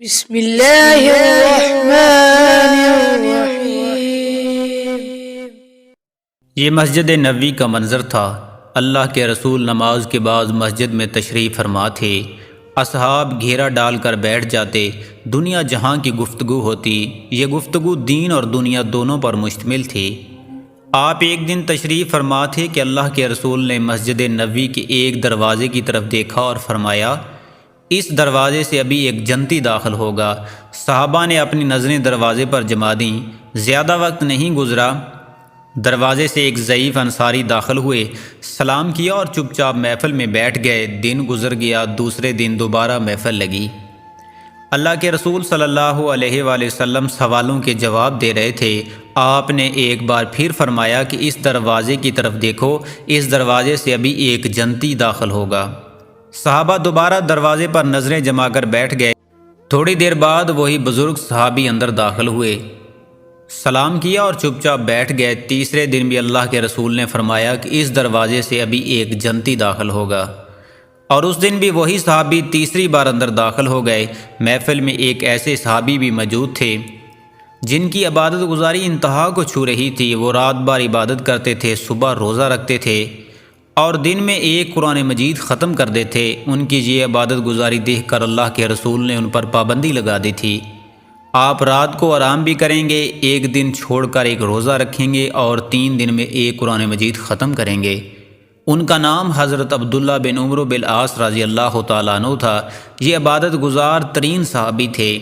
بسم اللہ الرحمن الرحیم۔ یہ مسجد نبوی کا منظر تھا۔ اللہ کے رسول نماز کے بعد مسجد میں تشریف فرما تھے۔ اصحاب گھیرا ڈال کر بیٹھ جاتے، دنیا جہاں کی گفتگو ہوتی۔ یہ گفتگو دین اور دنیا دونوں پر مشتمل تھی۔ آپ ایک دن تشریف فرما تھے کہ اللہ کے رسول نے مسجد نبوی کے ایک دروازے کی طرف دیکھا اور فرمایا، اس دروازے سے ابھی ایک جنتی داخل ہوگا۔ صحابہ نے اپنی نظریں دروازے پر جما دیں۔ زیادہ وقت نہیں گزرا، دروازے سے ایک ضعیف انصاری داخل ہوئے، سلام کیا اور چپ چاپ محفل میں بیٹھ گئے۔ دن گزر گیا، دوسرے دن دوبارہ محفل لگی۔ اللہ کے رسول صلی اللہ علیہ وآلہ وسلم سوالوں کے جواب دے رہے تھے۔ آپ نے ایک بار پھر فرمایا کہ اس دروازے کی طرف دیکھو، اس دروازے سے ابھی ایک جنتی داخل ہوگا۔ صحابہ دوبارہ دروازے پر نظریں جما کر بیٹھ گئے۔ تھوڑی دیر بعد وہی بزرگ صحابی اندر داخل ہوئے، سلام کیا اور چپ چاپ بیٹھ گئے۔ تیسرے دن بھی اللہ کے رسول نے فرمایا کہ اس دروازے سے ابھی ایک جنتی داخل ہوگا، اور اس دن بھی وہی صحابی تیسری بار اندر داخل ہو گئے۔ محفل میں ایک ایسے صحابی بھی موجود تھے جن کی عبادت گزاری انتہا کو چھو رہی تھی۔ وہ رات بھر عبادت کرتے تھے، صبح روزہ رکھتے تھے اور دن میں ایک قرآن مجید ختم کر دیتے تھے۔ ان کی یہ عبادت گزاری دیکھ کر اللہ کے رسول نے ان پر پابندی لگا دی تھی، آپ رات کو آرام بھی کریں گے، ایک دن چھوڑ کر ایک روزہ رکھیں گے اور 3 دن میں ایک قرآن مجید ختم کریں گے۔ ان کا نام حضرت عبداللہ بن عمرو بن العاص رضی اللہ تعالیٰ عنہ تھا۔ یہ عبادت گزار ترین صحابی تھے۔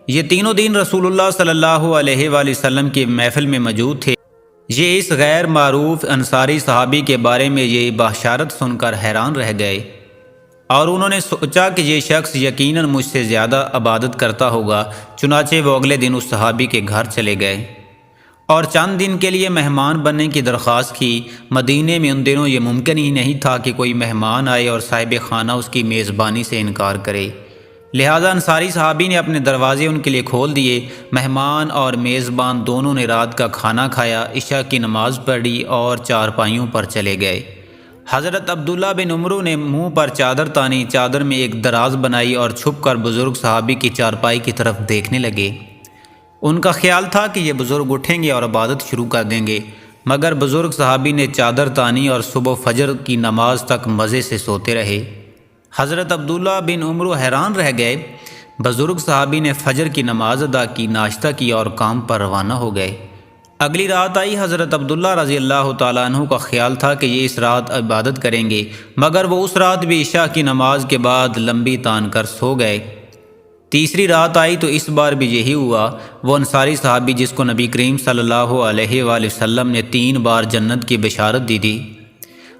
یہ تینوں دن رسول اللہ صلی اللہ علیہ وآلہ وسلم کی محفل میں موجود تھے۔ یہ اس غیر معروف انصاری صحابی کے بارے میں یہ بشارت سن کر حیران رہ گئے، اور انہوں نے سوچا کہ یہ شخص یقیناً مجھ سے زیادہ عبادت کرتا ہوگا۔ چنانچہ وہ اگلے دن اس صحابی کے گھر چلے گئے اور چند دن کے لیے مہمان بننے کی درخواست کی۔ مدینے میں ان دنوں یہ ممکن ہی نہیں تھا کہ کوئی مہمان آئے اور صاحب خانہ اس کی میزبانی سے انکار کرے، لہذا انصاری صحابی نے اپنے دروازے ان کے لیے کھول دیے۔ مہمان اور میزبان دونوں نے رات کا کھانا کھایا، عشاء کی نماز پڑھی اور چارپائیوں پر چلے گئے۔ حضرت عبداللہ بن عمرو نے منہ پر چادر تانی، چادر میں ایک دراز بنائی اور چھپ کر بزرگ صحابی کی چارپائی کی طرف دیکھنے لگے۔ ان کا خیال تھا کہ یہ بزرگ اٹھیں گے اور عبادت شروع کر دیں گے، مگر بزرگ صحابی نے چادر تانی اور صبح فجر کی نماز تک مزے سے سوتے رہے۔ حضرت عبداللہ بن عمرو حیران رہ گئے۔ بزرگ صحابی نے فجر کی نماز ادا کی، ناشتہ کیا اور کام پر روانہ ہو گئے۔ اگلی رات آئی۔ حضرت عبداللہ رضی اللہ تعالیٰ عنہ کا خیال تھا کہ یہ اس رات عبادت کریں گے، مگر وہ اس رات بھی عشاء کی نماز کے بعد لمبی تان کر سو گئے۔ تیسری رات آئی تو اس بار بھی یہی ہوا۔ وہ انصاری صحابی جس کو نبی کریم صلی اللہ علیہ وآلہ وسلم نے 3 بار جنت کی بشارت دی تھی،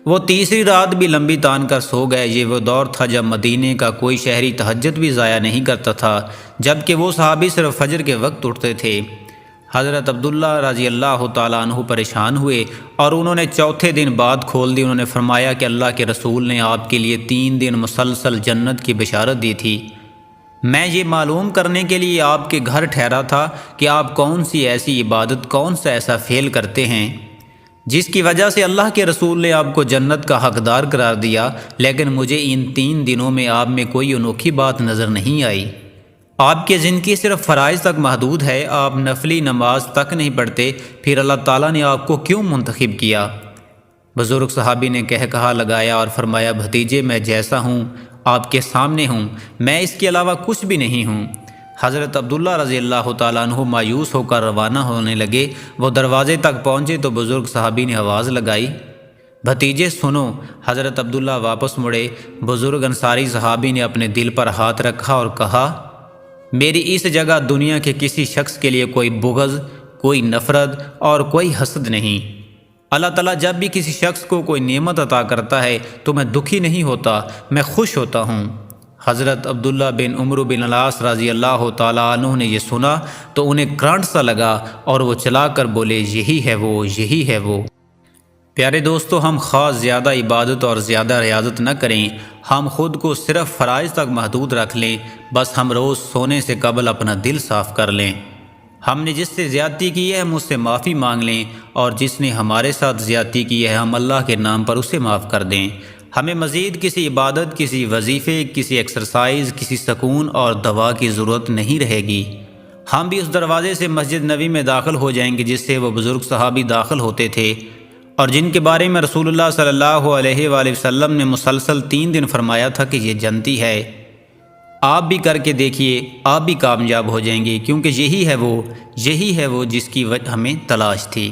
وہ تیسری رات بھی لمبی تان کر سو گئے۔ یہ وہ دور تھا جب مدینے کا کوئی شہری تہجد بھی ضائع نہیں کرتا تھا، جبکہ وہ صحابی صرف فجر کے وقت اٹھتے تھے۔ حضرت عبداللہ رضی اللہ تعالیٰ عنہ پریشان ہوئے اور انہوں نے چوتھے دن بات کھول دی۔ انہوں نے فرمایا کہ اللہ کے رسول نے آپ کے لیے 3 دن مسلسل جنت کی بشارت دی تھی۔ میں یہ معلوم کرنے کے لیے آپ کے گھر ٹھہرا تھا کہ آپ کون سی ایسی عبادت، کون سا ایسا فعل کرتے ہیں جس کی وجہ سے اللہ کے رسول نے آپ کو جنت کا حقدار قرار دیا، لیکن مجھے ان 3 دنوں میں آپ میں کوئی انوکھی بات نظر نہیں آئی۔ آپ کی زندگی صرف فرائض تک محدود ہے، آپ نفلی نماز تک نہیں پڑھتے، پھر اللہ تعالیٰ نے آپ کو کیوں منتخب کیا؟ بزرگ صحابی نے کہا لگایا اور فرمایا، بھتیجے میں جیسا ہوں آپ کے سامنے ہوں، میں اس کے علاوہ کچھ بھی نہیں ہوں۔ حضرت عبداللہ رضی اللہ تعالیٰ عنہ مایوس ہو کر روانہ ہونے لگے۔ وہ دروازے تک پہنچے تو بزرگ صحابی نے آواز لگائی، بھتیجے سنو۔ حضرت عبداللہ واپس مڑے۔ بزرگ انصاری صحابی نے اپنے دل پر ہاتھ رکھا اور کہا، میری اس جگہ دنیا کے کسی شخص کے لیے کوئی بغض، کوئی نفرت اور کوئی حسد نہیں۔ اللہ تعالیٰ جب بھی کسی شخص کو کوئی نعمت عطا کرتا ہے تو میں دکھی نہیں ہوتا، میں خوش ہوتا ہوں۔ حضرت عبداللہ بن عمرو بن العاص رضی اللہ تعالیٰ عنہ نے یہ سنا تو انہیں کرنٹ سا لگا اور وہ چلا کر بولے، یہی ہے وہ، یہی ہے وہ۔ پیارے دوستو، ہم خاص زیادہ عبادت اور زیادہ ریاضت نہ کریں، ہم خود کو صرف فرائض تک محدود رکھ لیں، بس ہم روز سونے سے قبل اپنا دل صاف کر لیں۔ ہم نے جس سے زیادتی کی ہے ہم اس سے معافی مانگ لیں، اور جس نے ہمارے ساتھ زیادتی کی ہے ہم اللہ کے نام پر اسے معاف کر دیں۔ ہمیں مزید کسی عبادت، کسی وظیفے، کسی ایکسرسائز، کسی سکون اور دوا کی ضرورت نہیں رہے گی۔ ہم بھی اس دروازے سے مسجد نبوی میں داخل ہو جائیں گے جس سے وہ بزرگ صحابی داخل ہوتے تھے، اور جن کے بارے میں رسول اللہ صلی اللہ علیہ وآلہ وسلم نے مسلسل 3 دن فرمایا تھا کہ یہ جنتی ہے۔ آپ بھی کر کے دیکھیے، آپ بھی کامیاب ہو جائیں گے، کیونکہ یہی ہے وہ جس کی ہمیں تلاش تھی۔